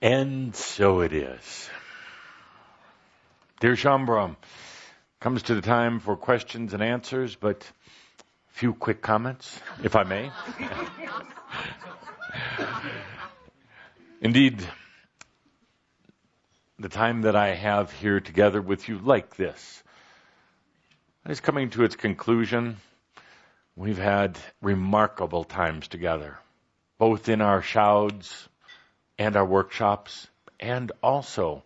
And so it is. Dear Shambram, comes to the time for questions and answers, but a few quick comments, if I may. Indeed, the time that I have here together with you like this is coming to its conclusion. We've had remarkable times together, both in our shouds and our workshops, and also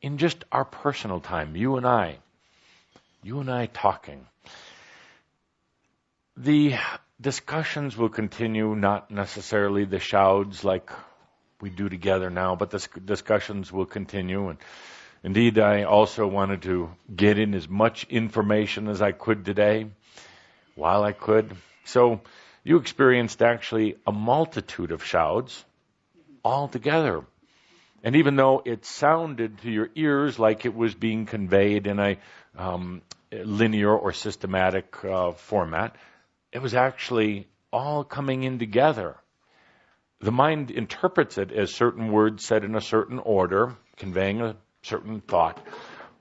in just our personal time, you and I talking. The discussions will continue, not necessarily the shouds like we do together now, but the discussions will continue. And indeed, I also wanted to get in as much information as I could today, while I could. So you experienced actually a multitude of shouds all together. And even though it sounded to your ears like it was being conveyed in a linear or systematic format, it was actually all coming in together. The mind interprets it as certain words said in a certain order, conveying a certain thought.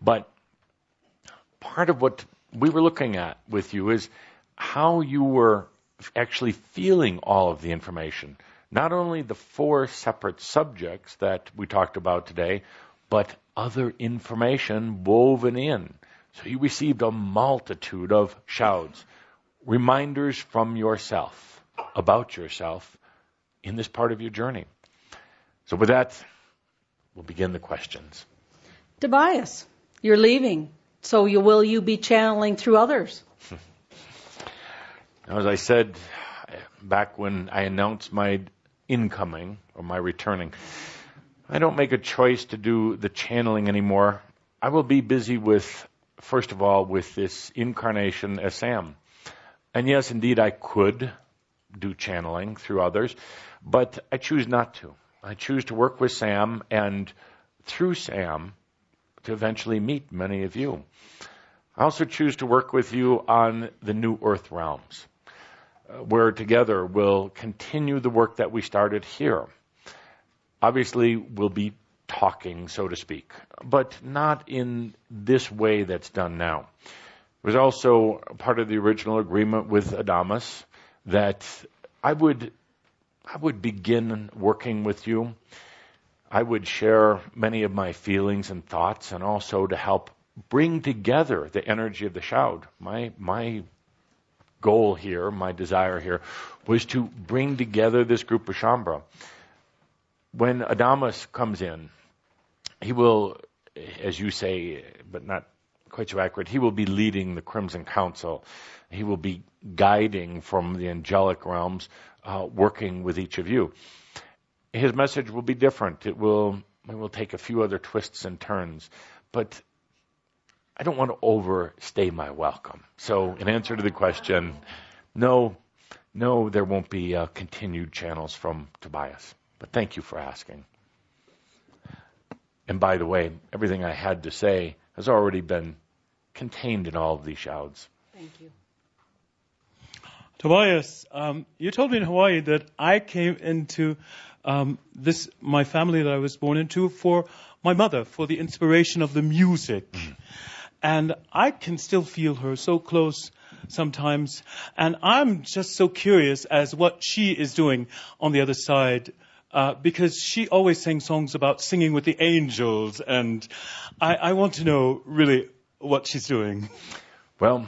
But part of what we were looking at with you is how you were actually feeling all of the information. Not only the 4 separate subjects that we talked about today, but other information woven in. So you received a multitude of shouds, reminders from yourself, about yourself, in this part of your journey. So with that, we'll begin the questions. Tobias, you're leaving, so will you be channeling through others? Now, as I said back when I announced my incoming or my returning, I don't make a choice to do the channeling anymore. I will be busy with, first of all, with this incarnation as Sam. And yes, indeed, I could do channeling through others, but I choose not to. I choose to work with Sam and through Sam to eventually meet many of you. I also choose to work with you on the New Earth realms, where together we'll continue the work that we started here. Obviously, we'll be talking, so to speak, but not in this way that's done now. It was also part of the original agreement with Adamus that I would begin working with you. I would share many of my feelings and thoughts, and also to help bring together the energy of the Shoud. My goal here, my desire here, was to bring together this group of Shambra. When Adamus comes in, he will, as you say, but not quite so accurate, he will be leading the Crimson Council. He will be guiding from the angelic realms, working with each of you. His message will be different. It will take a few other twists and turns, but I don't want to overstay my welcome. So in answer to the question, no, there won't be continued channels from Tobias. But thank you for asking. And by the way, everything I had to say has already been contained in all of these shouds. Thank you. Tobias, you told me in Hawaii that I came into my family that I was born into for my mother, for the inspiration of the music. And I can still feel her so close sometimes. And I'm just so curious as what she is doing on the other side, because she always sang songs about singing with the angels. And I want to know really what she's doing. Well,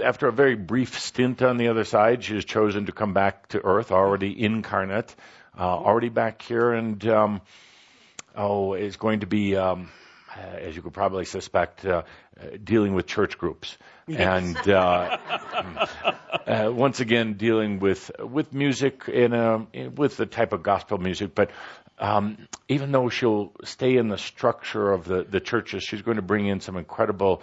after a very brief stint on the other side, she has chosen to come back to Earth, already incarnate, already back here, and is going to be, as you could probably suspect, dealing with church groups. Yes. And once again, dealing with music with the type of gospel music. But even though she'll stay in the structure of the churches, she's going to bring in some incredible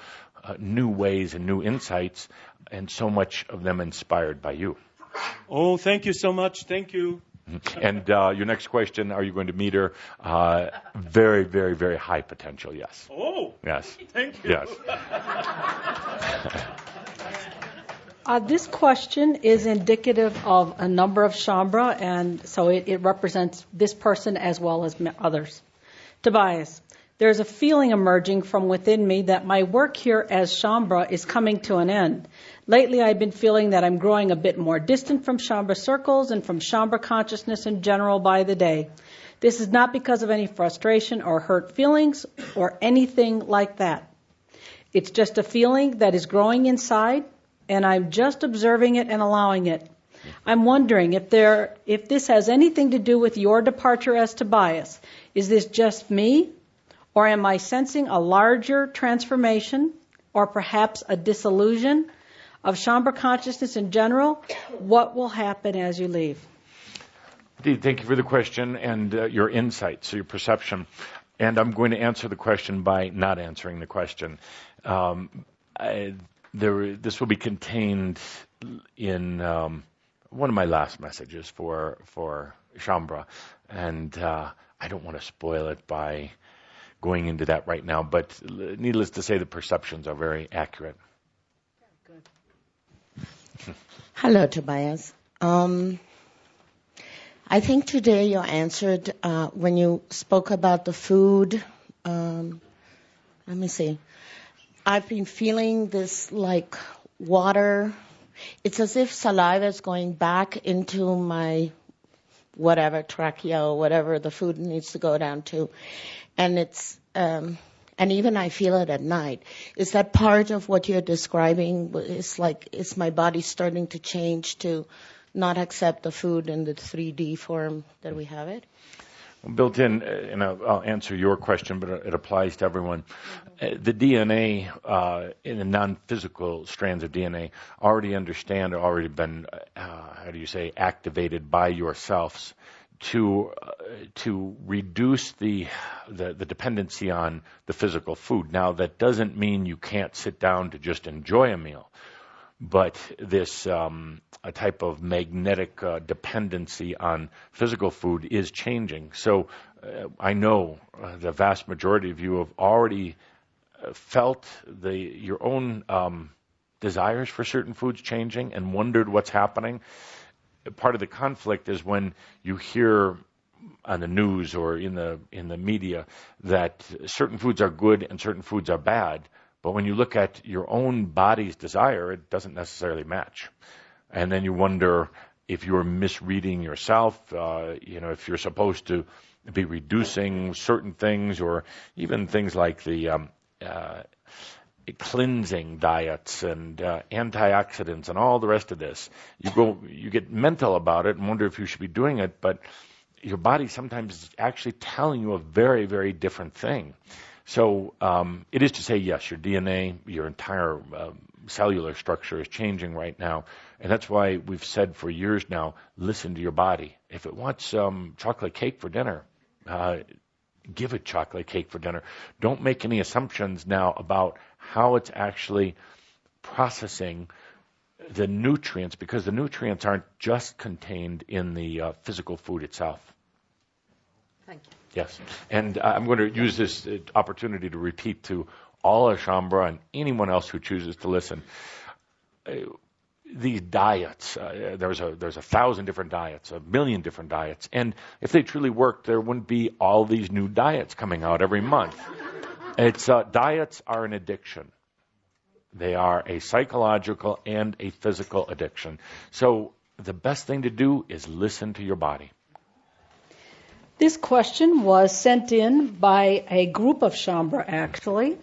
new ways and new insights, and so much of them inspired by you. Oh, thank you so much. Thank you. And your next question, are you going to meet her? Very, very, very high potential, yes. Oh, yes. Thank you. Yes. This question is indicative of a number of Shambra, and so it represents this person as well as others. Tobias, there's a feeling emerging from within me that my work here as Shambra is coming to an end. Lately, I've been feeling that I'm growing a bit more distant from Shambra circles and from Shambra consciousness in general by the day. This is not because of any frustration or hurt feelings or anything like that. It's just a feeling that is growing inside, and I'm just observing it and allowing it. I'm wondering if this has anything to do with your departure as Tobias. Is this just me, or am I sensing a larger transformation, or perhaps a dissolution of Shambra consciousness in general? What will happen as you leave? Indeed, thank you for the question and your insights, your perception. And I'm going to answer the question by not answering the question. This will be contained in one of my last messages for Shambra, and I don't want to spoil it by going into that right now, but needless to say, the perceptions are very accurate. Good. Hello, Tobias. I think today you answered when you spoke about the food. Let me see. I've been feeling this like water. It's as if saliva is going back into my whatever, trachea or whatever the food needs to go down to. And it's, and even I feel it at night. Is that part of what you're describing? It's like, is my body starting to change to not accept the food in the 3D form that we have it? Built in, and I'll answer your question, but it applies to everyone. The DNA in the non-physical strands of DNA already been, activated by yourselves to reduce the dependency on the physical food. Now, that doesn't mean you can't sit down to just enjoy a meal, but this a type of magnetic dependency on physical food is changing. So I know the vast majority of you have already felt your own desires for certain foods changing and wondered what's happening. Part of the conflict is when you hear on the news or in the media that certain foods are good and certain foods are bad. But when you look at your own body's desire, it doesn't necessarily match. And then you wonder if you're misreading yourself, if you're supposed to be reducing certain things, or even things like the cleansing diets and antioxidants and all the rest of this. You get mental about it and wonder if you should be doing it, but your body sometimes is actually telling you a very, very different thing. So it is to say, yes, your DNA, your entire cellular structure is changing right now. And that's why we've said for years now, listen to your body. If it wants chocolate cake for dinner, give it chocolate cake for dinner. Don't make any assumptions now about how it's actually processing the nutrients, because the nutrients aren't just contained in the physical food itself. Thank you. Yes, and I'm going to use this opportunity to repeat to all of Shambra and anyone else who chooses to listen. These diets, there's 1,000 different diets, 1 million different diets, and if they truly worked, there wouldn't be all these new diets coming out every month. Diets are an addiction. They are a psychological and a physical addiction. So the best thing to do is listen to your body. This question was sent in by a group of Shambra, actually,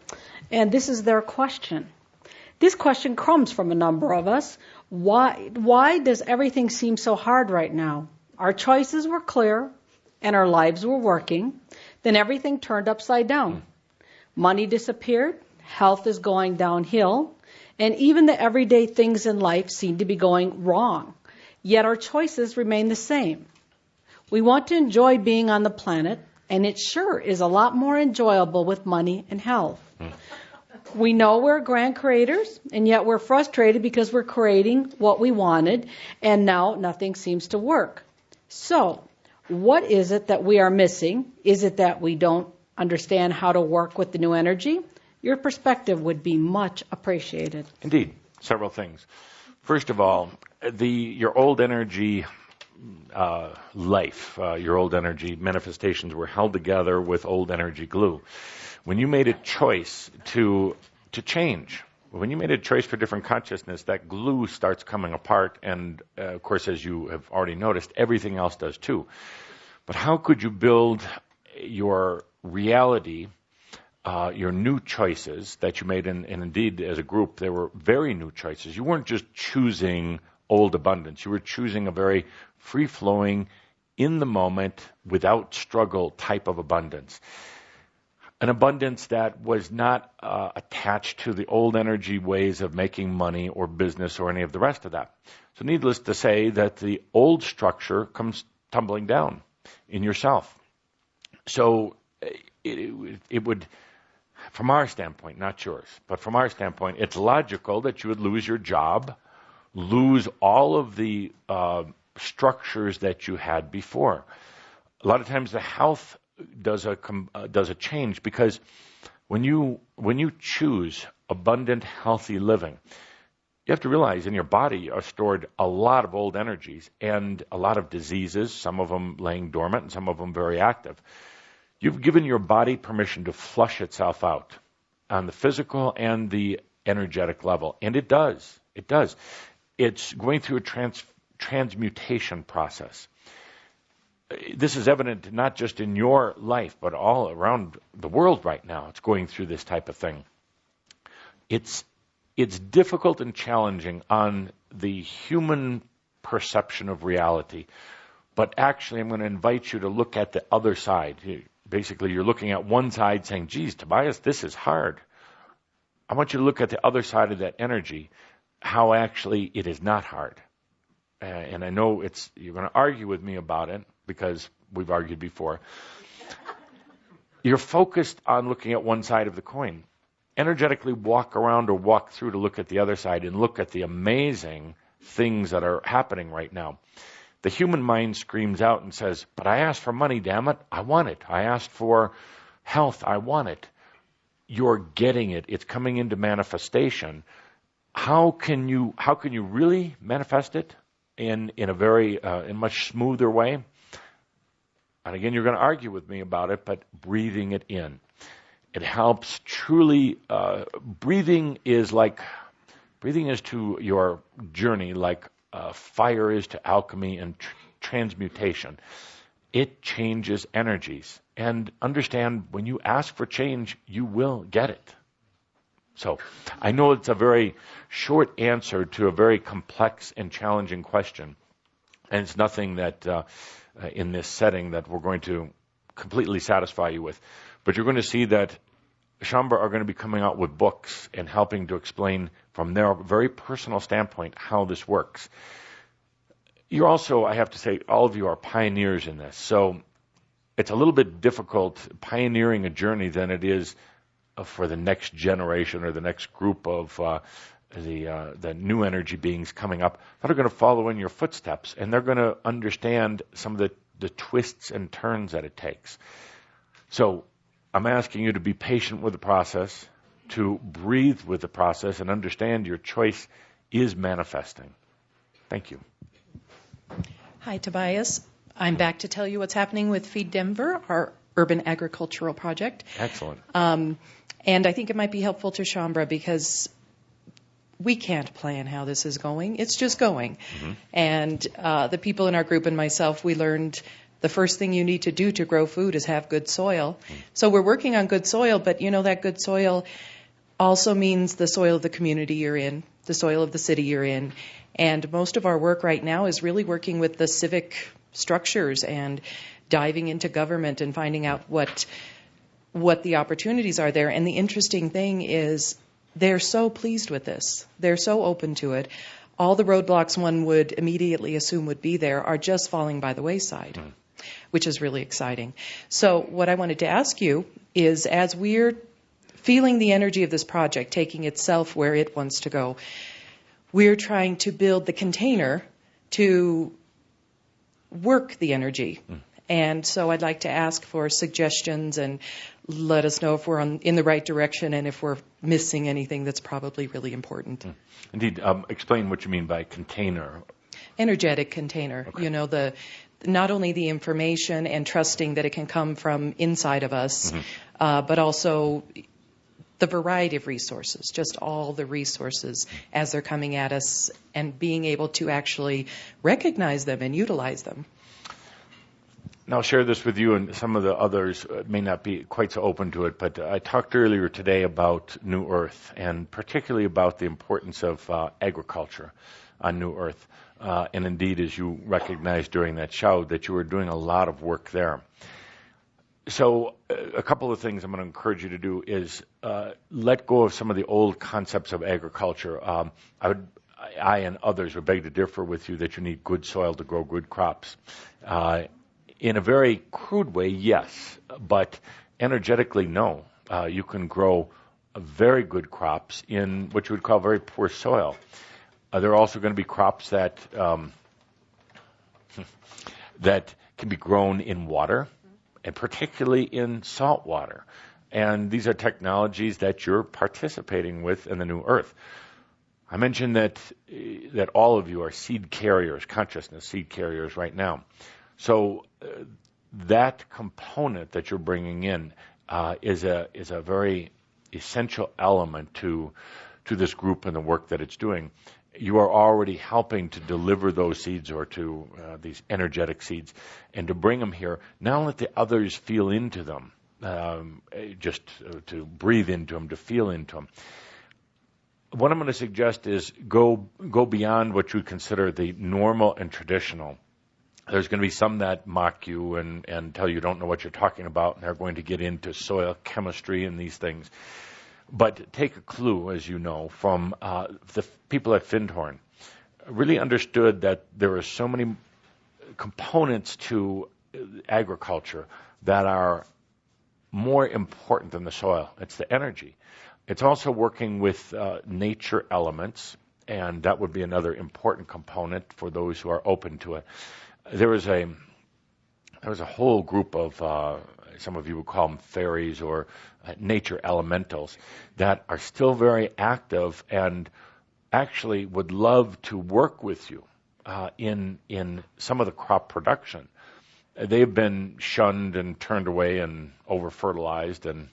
and this is their question. This question comes from a number of us. Why does everything seem so hard right now? Our choices were clear, and our lives were working. Then everything turned upside down. Money disappeared, health is going downhill, and even the everyday things in life seem to be going wrong. Yet our choices remain the same. We want to enjoy being on the planet, and it sure is a lot more enjoyable with money and health. We know we're grand creators, and yet we're frustrated because we're creating what we wanted, and now nothing seems to work. So, what is it that we are missing? Is it that we don't understand how to work with the new energy? Your perspective would be much appreciated. Indeed, several things. First of all, your old energy life, your old energy manifestations were held together with old energy glue. When you made a choice to change, when you made a choice for different consciousness, that glue starts coming apart, and of course, as you have already noticed, everything else does too. But how could you build your reality, your new choices that you made, and indeed as a group, they were very new choices. You weren't just choosing old abundance. You were choosing a very free-flowing, in the moment, without struggle type of abundance. An abundance that was not attached to the old energy ways of making money or business or any of the rest of that. So needless to say that the old structure comes tumbling down in yourself. So it would, from our standpoint, not yours, but from our standpoint, it's logical that you would lose your job, lose all of the structures that you had before. A lot of times the health does a change, because when you choose abundant, healthy living, you have to realize in your body are stored a lot of old energies and a lot of diseases, some of them laying dormant and some of them very active. You've given your body permission to flush itself out on the physical and the energetic level, and it does. It does. It's going through a transmutation process. This is evident not just in your life, but all around the world right now. It's going through this type of thing. It's difficult and challenging on the human perception of reality. But actually, I'm going to invite you to look at the other side. Basically, you're looking at one side saying, geez, Tobias, this is hard. I want you to look at the other side of that energy, how actually it is not hard. And I know you're going to argue with me about it, because we've argued before. You're focused on looking at one side of the coin. Energetically walk around or walk through to look at the other side and look at the amazing things that are happening right now. The human mind screams out and says, but I asked for money, damn it. I want it. I asked for health. I want it. You're getting it. It's coming into manifestation. How can you really manifest it in a very in much smoother way? And again, you're going to argue with me about it, but breathing it in. It helps truly. Breathing is to your journey like fire is to alchemy and transmutation. It changes energies. And understand, when you ask for change, you will get it. So I know it's a very short answer to a very complex and challenging question. And it's nothing that in this setting that we're going to completely satisfy you with. But you're going to see that Shaumbra are going to be coming out with books and helping to explain from their very personal standpoint how this works. You're also, I have to say, all of you are pioneers in this. So it's a little bit difficult pioneering a journey than it is for the next generation or the next group of the new energy beings coming up that are going to follow in your footsteps, and they're going to understand some of the twists and turns that it takes. So I'm asking you to be patient with the process, to breathe with the process, and understand your choice is manifesting. Thank you. Hi, Tobias. I'm back to tell you what's happening with Feed Denver, our urban agricultural project. Excellent. And I think it might be helpful to Shaumbra, because we can't plan how this is going. It's just going. Mm-hmm. And the people in our group and myself, we learned the first thing you need to do to grow food is have good soil. Mm-hmm. So we're working on good soil, but that good soil also means the soil of the community you're in, the soil of the city you're in. And most of our work right now is really working with the civic structures and diving into government and finding out what the opportunities are there. And the interesting thing is they're so pleased with this. They're so open to it. All the roadblocks one would immediately assume would be there are just falling by the wayside, which is really exciting. So what I wanted to ask you is, as we're feeling the energy of this project taking itself where it wants to go, we're trying to build the container to work the energy And so I'd like to ask for suggestions and let us know if we're in the right direction and if we're missing anything that's probably really important. Indeed. Explain what you mean by container. Energetic container. Okay. You know, not only the information and trusting that it can come from inside of us, but also the variety of resources, just all the resources as they're coming at us, and being able to actually recognize them and utilize them. Now, I'll share this with you, and some of the others may not be quite so open to it, but I talked earlier today about New Earth, and particularly about the importance of agriculture on New Earth. And indeed, as you recognized during that show, that you were doing a lot of work there. So a couple of things I'm going to encourage you to do is let go of some of the old concepts of agriculture. I and others would beg to differ with you that you need good soil to grow good crops. In a very crude way, yes, but energetically, no. You can grow very good crops in what you would call very poor soil. There are also going to be crops that that can be grown in water, and particularly in salt water. And these are technologies that you're participating with in the New Earth. I mentioned that all of you are seed carriers, consciousness seed carriers right now. So that component that you're bringing in is a very essential element to this group and the work that it's doing. You are already helping to deliver those seeds, or to these energetic seeds, and to bring them here. Now let the others feel into them, just to breathe into them, to feel into them. What I'm going to suggest is go beyond what you consider the normal and traditional. There's going to be some that mock you and tell you don't know what you're talking about, and they're going to get into soil chemistry and these things. But take a clue, as you know, from the people at Findhorn. Really understood that there are so many components to agriculture that are more important than the soil. It's the energy. It's also working with nature elements, and that would be another important component for those who are open to it. There was a whole group of some of you would call them fairies or nature elementals that are still very active and actually would love to work with you in some of the crop production. They've been shunned and turned away and over-fertilized and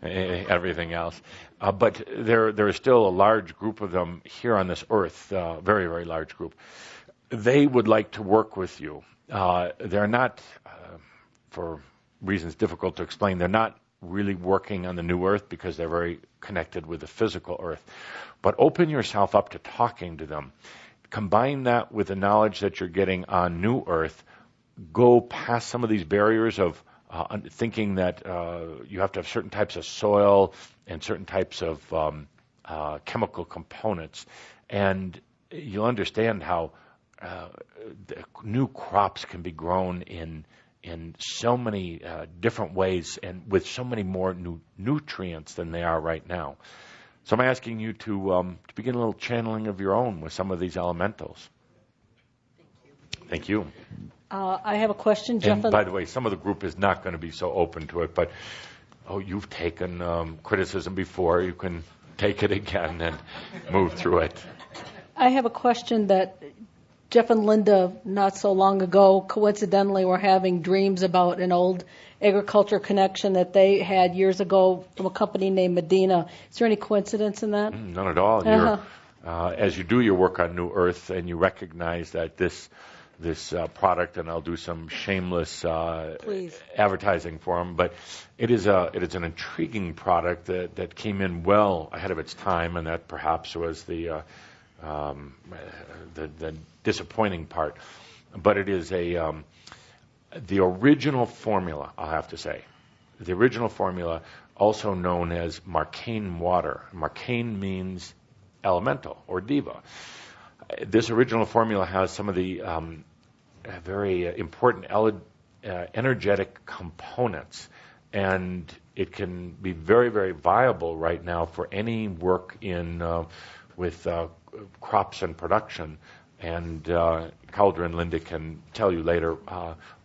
everything else. But there is still a large group of them here on this earth, very, very large group. They would like to work with you. They're not, for reasons difficult to explain, they're not really working on the new earth because they're very connected with the physical earth. But open yourself up to talking to them. Combine that with the knowledge that you're getting on new earth. Go past some of these barriers of thinking that you have to have certain types of soil and certain types of chemical components. And you'll understand how the new crops can be grown in so many different ways and with so many more nutrients than they are right now. So I'm asking you to begin a little channeling of your own with some of these elementals. Thank you. I have a question, Jeff. And by the way, some of the group is not going to be so open to it, but you've taken criticism before. You can take it again and move through it. I have a question that Jeff and Linda, not so long ago, coincidentally were having dreams about an old agriculture connection that they had years ago from a company named Medina. Is there any coincidence in that? None at all. As you do your work on New Earth and you recognize that this product, and I'll do some shameless advertising for them, but it is an intriguing product that came in well ahead of its time, and that perhaps was the disappointing part. But it is the original formula, I'll have to say. The original formula, also known as Marcane water. Marcane means elemental or diva. This original formula has some of the very important energetic components, and it can be very, very viable right now for any work with crops and production. And Calder and Linda can tell you later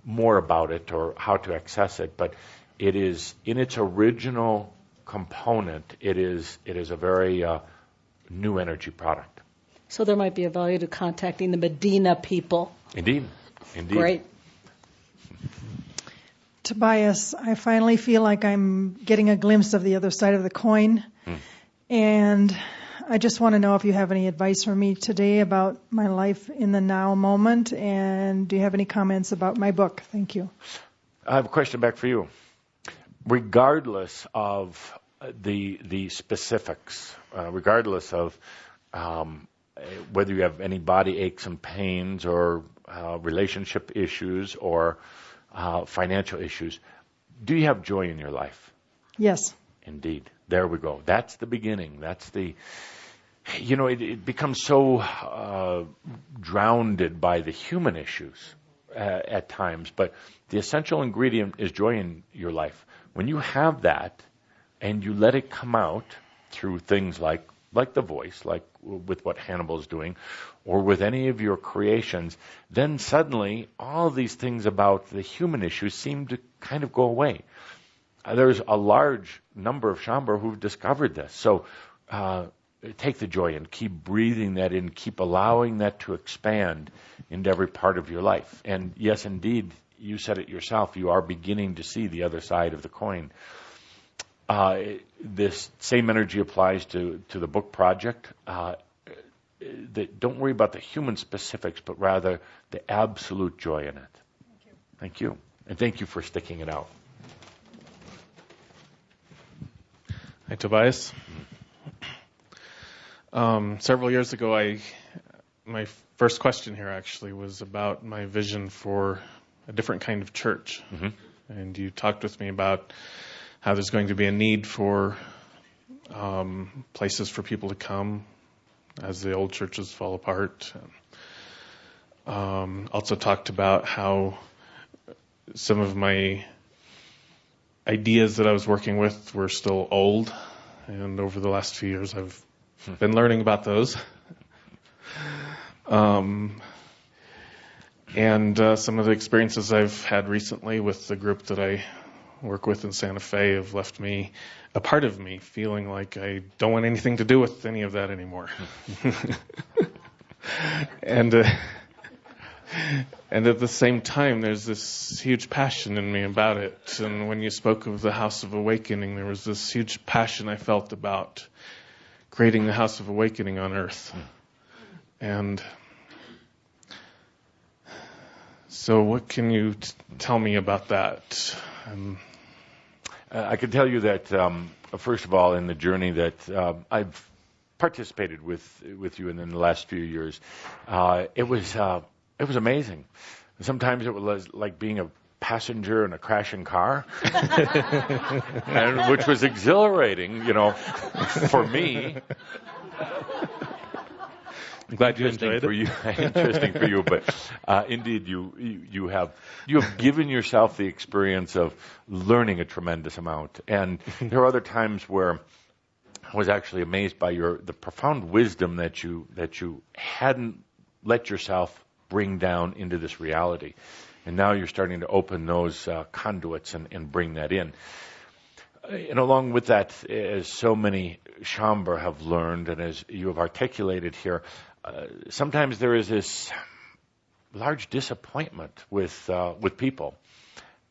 more about it or how to access it. But it is, in its original component, it is a very new energy product. So there might be a value to contacting the Medina people. Indeed. Great. Tobias, I finally feel like I'm getting a glimpse of the other side of the coin. And I just want to know if you have any advice for me today about my life in the now moment. And do you have any comments about my book? Thank you. I have a question back for you. Regardless of the specifics, regardless of whether you have any body aches and pains or relationship issues or financial issues, do you have joy in your life? Yes. Indeed. There we go. That's the beginning. That's the, it becomes so drowned by the human issues at times, but the essential ingredient is joy in your life. When you have that and you let it come out through things like the voice, like with what Hannibal's doing, or with any of your creations, then suddenly all of these things about the human issues seem to kind of go away. There's a large number of Shaumbra who've discovered this. So take the joy and keep breathing that in, keep allowing that to expand into every part of your life. And yes, indeed, you said it yourself, you are beginning to see the other side of the coin. This same energy applies to the book project. Don't worry about the human specifics, but rather the absolute joy in it. Thank you. And thank you for sticking it out. Hi, Tobias. Several years ago, my first question here actually was about my vision for a different kind of church. Mm-hmm. And you talked with me about how there's going to be a need for places for people to come as the old churches fall apart. Also talked about how some of my ideas that I was working with were still old, and over the last few years I've been learning about those. And some of the experiences I've had recently with the group that I work with in Santa Fe have left me, a part of me, feeling like I don't want anything to do with any of that anymore. And at the same time, there's this huge passion in me about it. And when you spoke of the House of Awakening, there was this huge passion I felt about creating the House of Awakening on Earth. And so what can you tell me about that? I can tell you that, first of all, in the journey that I've participated with you in the last few years, it was amazing. Sometimes it was like being a passenger in a crashing car, and, which was exhilarating, for me. I'm glad you enjoyed it. Interesting for you, but indeed, you have given yourself the experience of learning a tremendous amount, and there are other times where I was actually amazed by the profound wisdom that you hadn't let yourself bring down into this reality, and now you're starting to open those conduits and bring that in. And along with that, as so many Shaumbra have learned, and as you have articulated here, sometimes there is this large disappointment with people,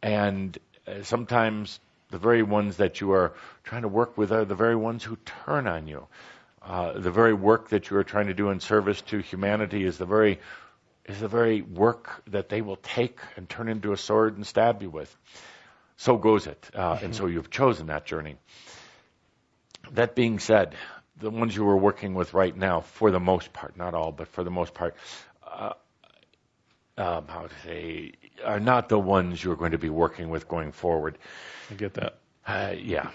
and sometimes the very ones that you are trying to work with are the very ones who turn on you. The very work that you are trying to do in service to humanity is the very work that they will take and turn into a sword and stab you with. So goes it, and so you've chosen that journey. That being said, the ones you are working with right now, for the most part, not all, but for the most part, how to say, are not the ones you're going to be working with going forward. I get that. Yeah.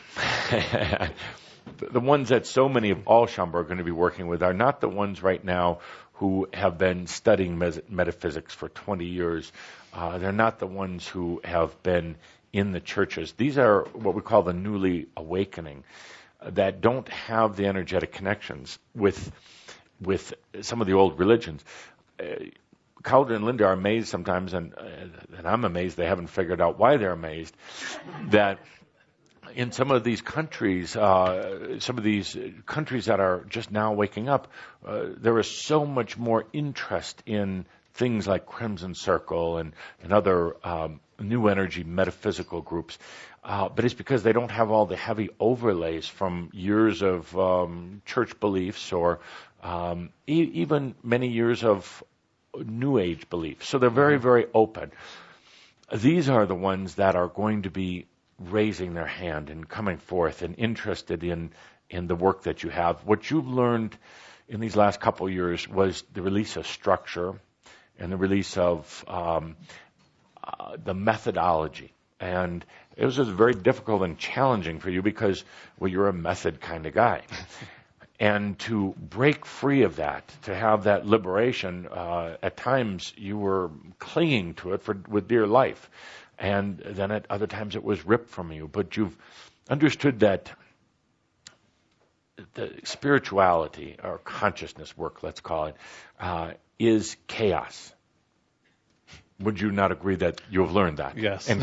The ones that so many of all Shaumbra are going to be working with are not the ones right now who have been studying metaphysics for 20 years. They're not the ones who have been in the churches. These are what we call the newly awakening, that don't have the energetic connections with some of the old religions. Calder and Linda are amazed sometimes, and I'm amazed they haven't figured out why they're amazed, that in some of these countries that are just now waking up, there is so much more interest in things like Crimson Circle and other new energy metaphysical groups. But it's because they don't have all the heavy overlays from years of church beliefs or even many years of New Age beliefs. So they're very, very open. These are the ones that are going to be raising their hand and coming forth and interested in the work that you have. What you've learned in these last couple of years was the release of structure and the release of the methodology. And it was just very difficult and challenging for you because, well, you're a method kind of guy. And to break free of that, to have that liberation, at times you were clinging to it with dear life. And then at other times it was ripped from you. But you've understood that the spirituality, or consciousness work, let's call it, is chaos. Would you not agree that you have learned that? Yes. And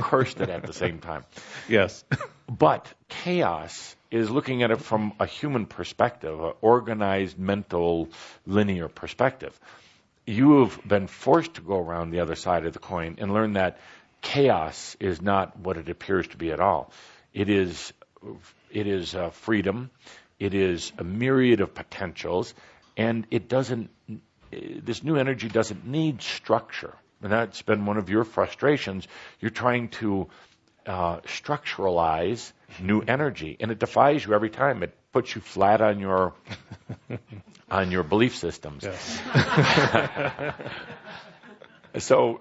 cursed it at the same time. Yes. But chaos is looking at it from a human perspective, an organized, mental, linear perspective. You have been forced to go around the other side of the coin and learn that chaos is not what it appears to be at all. It is freedom. It is a myriad of potentials, and this new energy doesn't need structure. And that's been one of your frustrations. You're trying to structuralize new energy, and it defies you every time. It puts you flat on your belief systems. Yes. So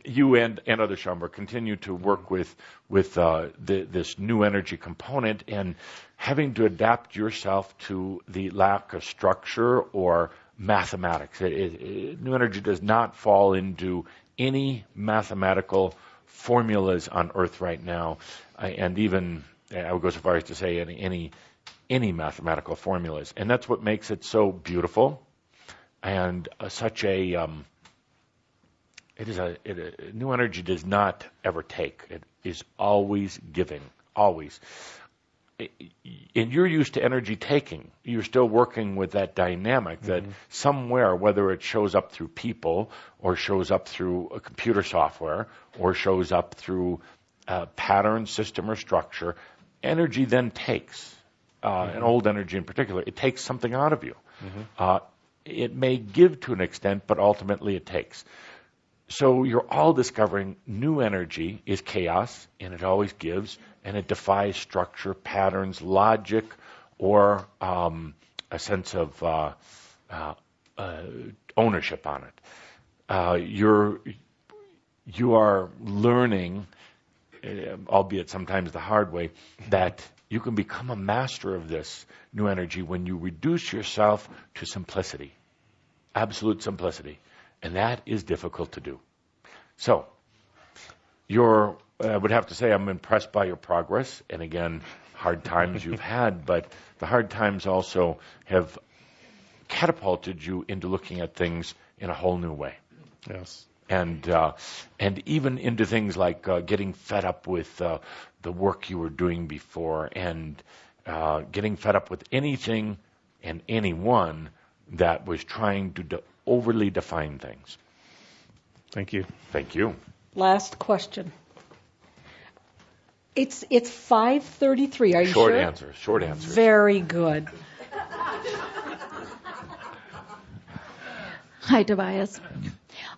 you and other Shambhara continue to work with this new energy component, and having to adapt yourself to the lack of structure or mathematics. New energy does not fall into any mathematical formulas on Earth right now, and even I would go so far as to say any mathematical formulas. And that's what makes it so beautiful and such a new energy does not ever take. It is always giving, always. And you're used to energy taking. You're still working with that dynamic that somewhere, whether it shows up through people or shows up through a computer software or shows up through a pattern, system, or structure, energy then takes, and old energy in particular, it takes something out of you. It may give to an extent, but ultimately it takes. So you're all discovering new energy is chaos, and it always gives, and it defies structure, patterns, logic, or a sense of ownership on it. You are learning, albeit sometimes the hard way, that you can become a master of this new energy when you reduce yourself to simplicity, absolute simplicity. And that is difficult to do. So, I would have to say I'm impressed by your progress. And again, hard times you've had, but the hard times also have catapulted you into looking at things in a whole new way. Yes. And even into things like getting fed up with the work you were doing before, and getting fed up with anything and anyone that was trying to overly define things. Thank you. Thank you. Last question. It's 5:33. Are you Short sure? answers. Short answers. Very good. Hi, Tobias.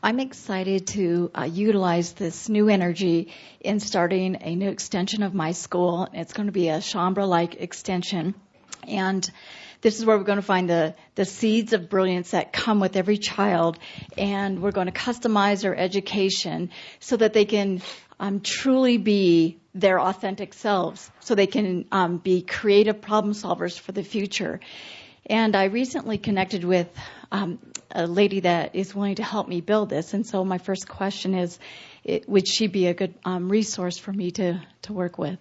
I'm excited to utilize this new energy in starting a new extension of my school. It's going to be a Shambhara-like extension. And this is where we're going to find the seeds of brilliance that come with every child. And we're going to customize their education so that they can truly be their authentic selves, so they can be creative problem solvers for the future. And I recently connected with a lady that is willing to help me build this. And so my first question is, would she be a good resource for me to work with?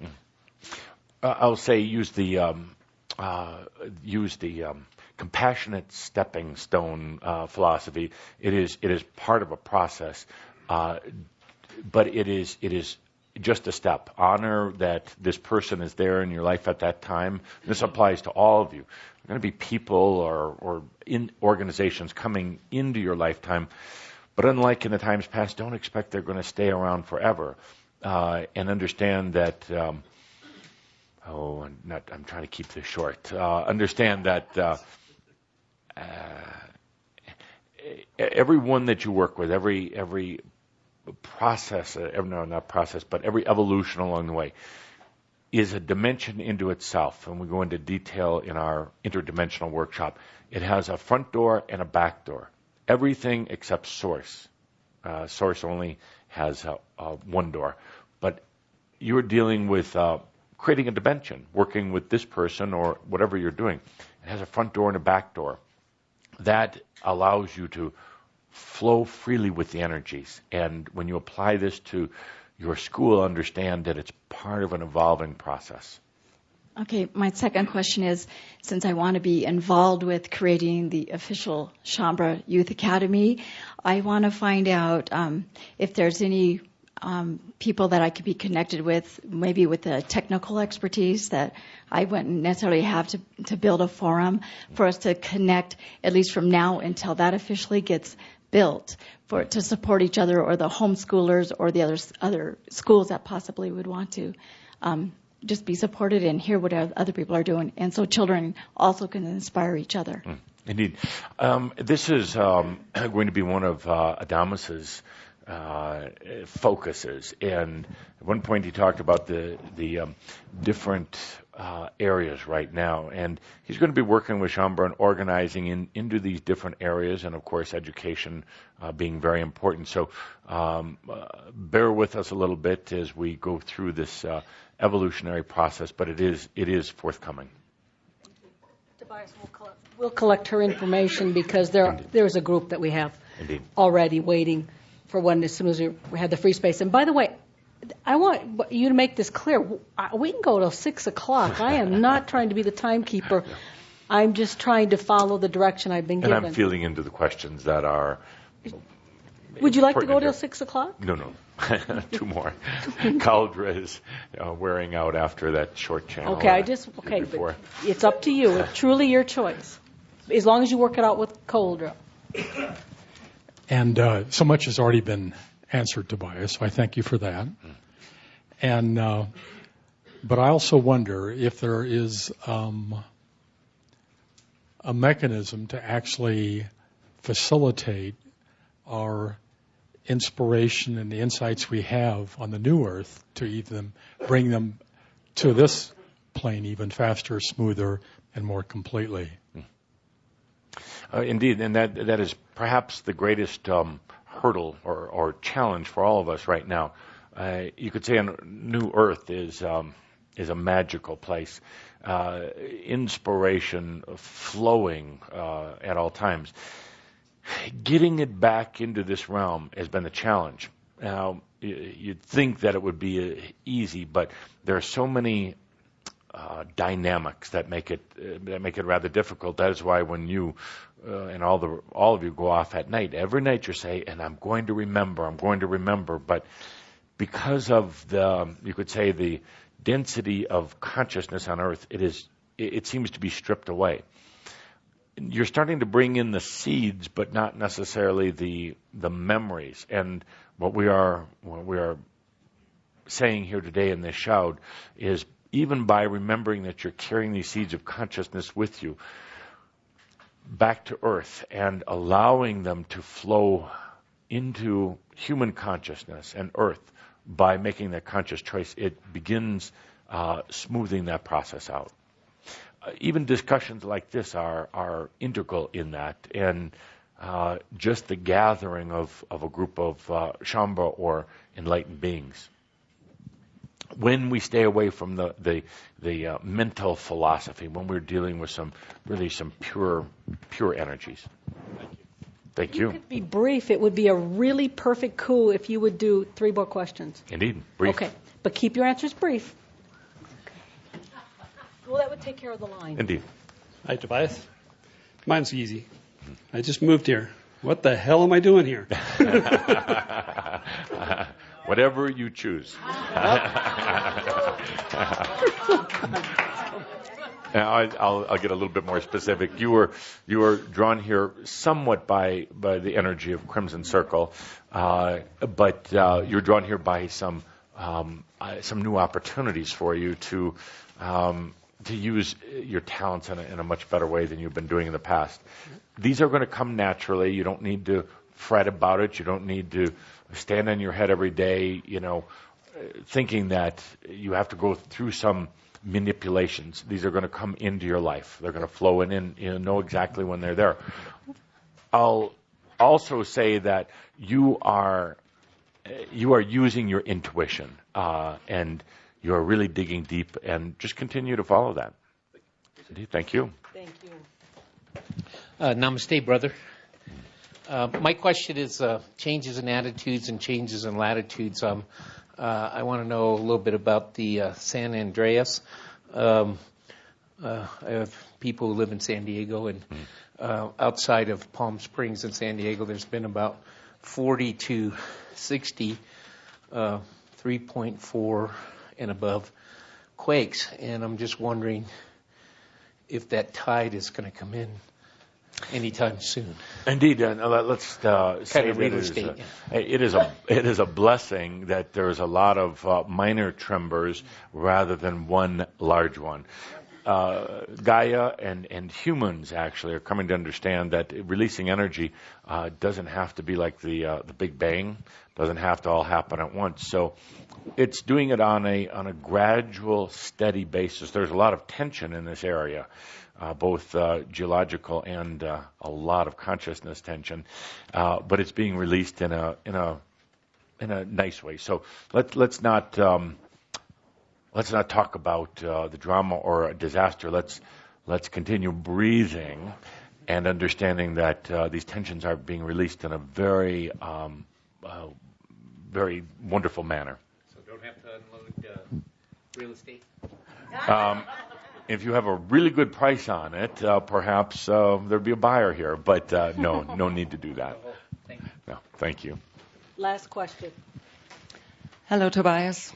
compassionate stepping stone philosophy. It is part of a process, but it is just a step. Honor that this person is there in your life at that time. This applies to all of you. There are going to be people or in organizations coming into your lifetime, but unlike in the times past, don't expect they're going to stay around forever. And understand that. I'm trying to keep this short. Understand that everyone that you work with, every process, not process, but every evolution along the way, is a dimension into itself, and we go into detail in our interdimensional workshop. It has a front door and a back door. Everything except Source. Source only has one door. But you're dealing with creating a dimension, working with this person or whatever you're doing. It has a front door and a back door. That allows you to flow freely with the energies. And when you apply this to your school, understand that it's part of an evolving process. Okay, my second question is, since I want to be involved with creating the official Shaumbra Youth Academy, I want to find out if there's any people that I could be connected with, maybe with the technical expertise that I wouldn't necessarily have to build a forum for us to connect, at least from now until that officially gets built, to support each other or the homeschoolers or the other schools that possibly would want to just be supported and hear what other people are doing. And so children also can inspire each other. Indeed. This is going to be one of Adamus's focuses. And at one point he talked about the different areas right now. And he's going to be working with Shaumbra and organizing into these different areas, and of course education being very important. So bear with us a little bit as we go through this evolutionary process, but it is forthcoming. Tobias, we'll collect her information because there's a group that we have Indeed. already waiting for when, as soon as we have the free space. And by the way, I want you to make this clear. We can go till 6 o'clock. I am not trying to be the timekeeper. I'm just trying to follow the direction I've been given. And I'm feeling into the questions that are. Would you like to go till 6 o'clock? No. 2 more. Cauldre is wearing out after that short channel. Okay, but it's up to you. It's truly your choice, as long as you work it out with Cauldre. And so much has already been answered, Tobias, so I thank you for that. And but I also wonder if there is a mechanism to actually facilitate our inspiration and the insights we have on the new Earth to even bring them to this plane even faster, smoother, and more completely. Indeed, and that is perhaps the greatest hurdle or challenge for all of us right now. You could say a new Earth is a magical place, inspiration flowing at all times. Getting it back into this realm has been the challenge. Now, you'd think that it would be easy, but there are so many dynamics that make it rather difficult. That is why when you and all of you go off at night, every night you say, "And I'm going to remember," but because of you could say the density of consciousness on Earth, it seems to be stripped away. You're starting to bring in the seeds, but not necessarily the memories. And what we are saying here today in this shout is, even by remembering that you're carrying these seeds of consciousness with you back to Earth and allowing them to flow into human consciousness and Earth by making that conscious choice, it begins smoothing that process out. Even discussions like this are integral in that, and just the gathering of a group of Shaumbra or enlightened beings. When we stay away from the mental philosophy, when we're dealing with some pure energies. Thank you. If you could be brief, it would be a really perfect coup if you would do 3 more questions. Indeed, brief. Okay, but keep your answers brief. Well, that would take care of the line. Indeed. Hi, Tobias. Mine's easy. I just moved here. What the hell am I doing here? Whatever you choose. Now, I'll get a little bit more specific. You were drawn here somewhat by the energy of Crimson Circle, but you're drawn here by some new opportunities for you to use your talents in a much better way than you've been doing in the past. These are going to come naturally. You don't need to fret about it. You don't need to stand on your head every day, thinking that you have to go through some manipulations. These are going to come into your life. They're going to flow in, and you know exactly when they're there. I'll also say that you are using your intuition, and you are really digging deep, and just continue to follow that. Thank you. Thank you. Namaste, brother. My question is changes in attitudes and changes in latitudes. I want to know a little bit about the San Andreas. I have people who live in San Diego, and outside of Palm Springs and San Diego, there's been about 40 to 60 3.4 and above quakes, and I'm just wondering if that tide is going to come in anytime soon. Indeed, let's say that it is a blessing that there's a lot of minor tremors rather than one large one. Gaia and humans actually are coming to understand that releasing energy doesn't have to be like the Big Bang, doesn't have to all happen at once. So it's doing it on a gradual, steady basis. There's a lot of tension in this area. Both geological and a lot of consciousness tension, but it's being released in a nice way. So let's not talk about the drama or a disaster. Let's continue breathing and understanding that these tensions are being released in a very very wonderful manner. So don't have to unload real estate. If you have a really good price on it, perhaps there'd be a buyer here. But no need to do that. Thank you. No, thank you. Last question. Hello, Tobias.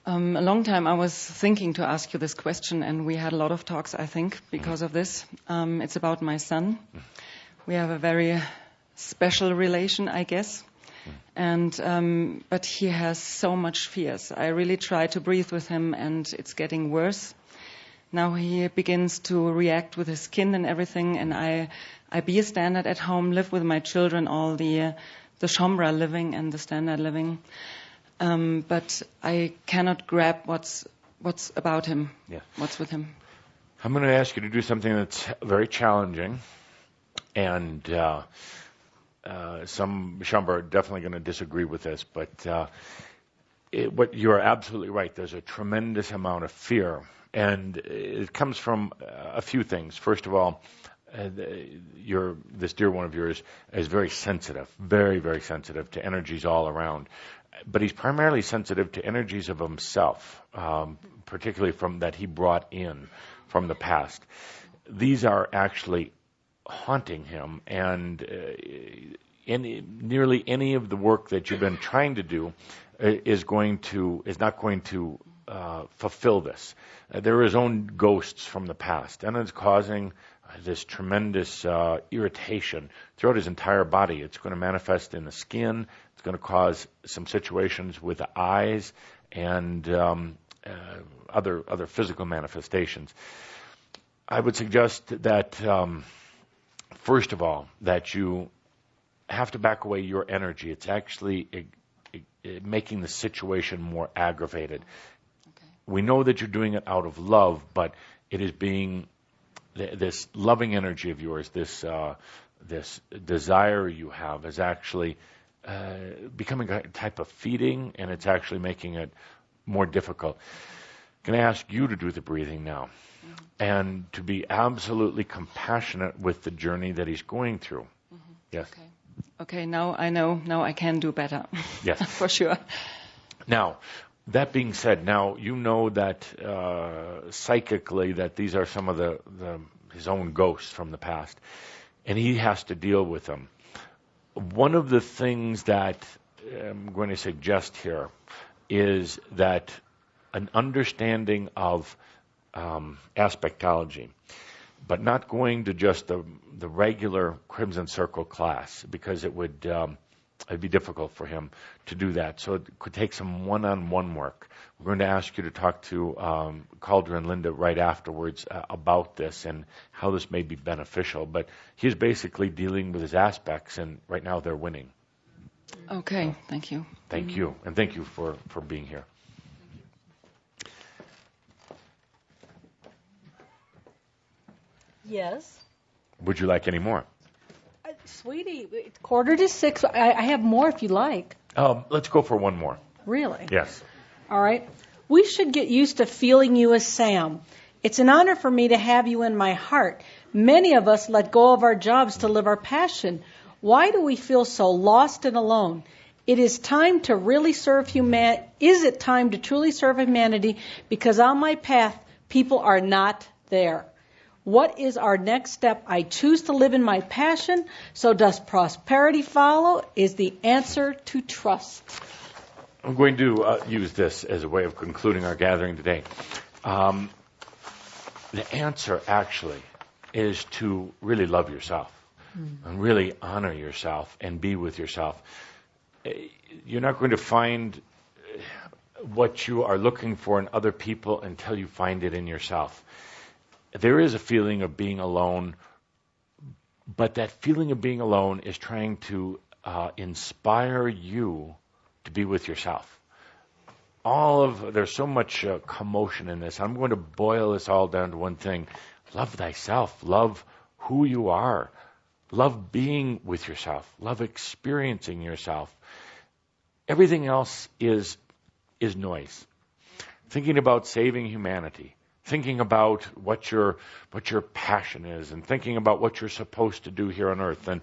A long time I was thinking to ask you this question, and we had a lot of talks, I think, because of this. It's about my son. We have a very special relation, I guess. And but he has so much fears. I really try to breathe with him, and it's getting worse. Now he begins to react with his skin and everything, and I be a standard at home, live with my children, all the Shambra living and the standard living. But I cannot grab what's about him, what's with him. I'm going to ask you to do something that's very challenging, and some Shambra are definitely going to disagree with this, but what you're absolutely right. There's a tremendous amount of fear. And it comes from a few things. First of all, this dear one of yours is very sensitive, very, very sensitive to energies all around. But he's primarily sensitive to energies of himself, particularly from that he brought in from the past. These are actually haunting him, and nearly any of the work that you've been trying to do is not going to fulfill this. There are his own ghosts from the past, and it's causing this tremendous irritation throughout his entire body. It's going to manifest in the skin. It's going to cause some situations with the eyes and other physical manifestations. I would suggest that, first of all, that you have to back away your energy. It's actually making the situation more aggravated. We know that you're doing it out of love, but it is being this loving energy of yours, this desire you have, is actually becoming a type of feeding, and it's actually making it more difficult. I'm going to ask you to do the breathing now, and to be absolutely compassionate with the journey that he's going through. Yes. Okay. Now I know. Now I can do better. Yes. For sure. Now, that being said, now you know that psychically that these are some of the his own ghosts from the past, and he has to deal with them. One of the things that I'm going to suggest here is that an understanding of aspectology, but not going to just the regular Crimson Circle class, because it'd be difficult for him to do that. So it could take some one-on-one work. We're going to ask you to talk to Calder and Linda right afterwards about this and how this may be beneficial. But he's basically dealing with his aspects, and right now they're winning. Okay, thank you. Thank you, and thank you for being here. Yes. Would you like any more? Sweetie, it's 5:45. I have more if you like. Let's go for one more. Really? Yes. All right. We should get used to feeling you as Sam. It's an honor for me to have you in my heart. Many of us let go of our jobs to live our passion. Why do we feel so lost and alone? It is time to really serve humanity. Is it time to truly serve humanity? Because on my path, people are not there. What is our next step? I choose to live in my passion. So does prosperity follow? Is the answer to trust. I'm going to use this as a way of concluding our gathering today. The answer actually is to really love yourself and really honor yourself and be with yourself. You're not going to find what you are looking for in other people until you find it in yourself. There is a feeling of being alone, but that feeling of being alone is trying to inspire you to be with yourself. There's so much commotion in this. I'm going to boil this all down to one thing. Love thyself. Love who you are. Love being with yourself. Love experiencing yourself. Everything else is noise. Thinking about saving humanity. Thinking about what your passion is, and thinking about what you're supposed to do here on earth, and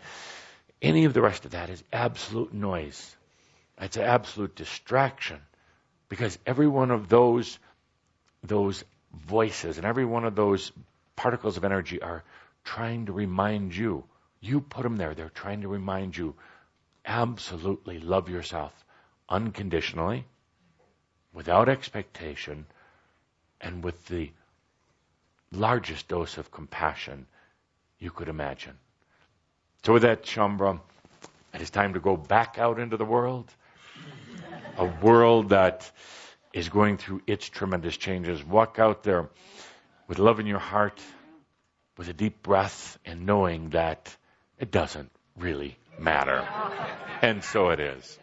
any of the rest of that is absolute noise. It's an absolute distraction, because every one of those voices and every one of those particles of energy are trying to remind you. You put them there. They're trying to remind you. Absolutely love yourself unconditionally, without expectation, and with the largest dose of compassion you could imagine. So with that, Shaumbra, it is time to go back out into the world, a world that is going through its tremendous changes. Walk out there with love in your heart, with a deep breath, and knowing that it doesn't really matter. And so it is.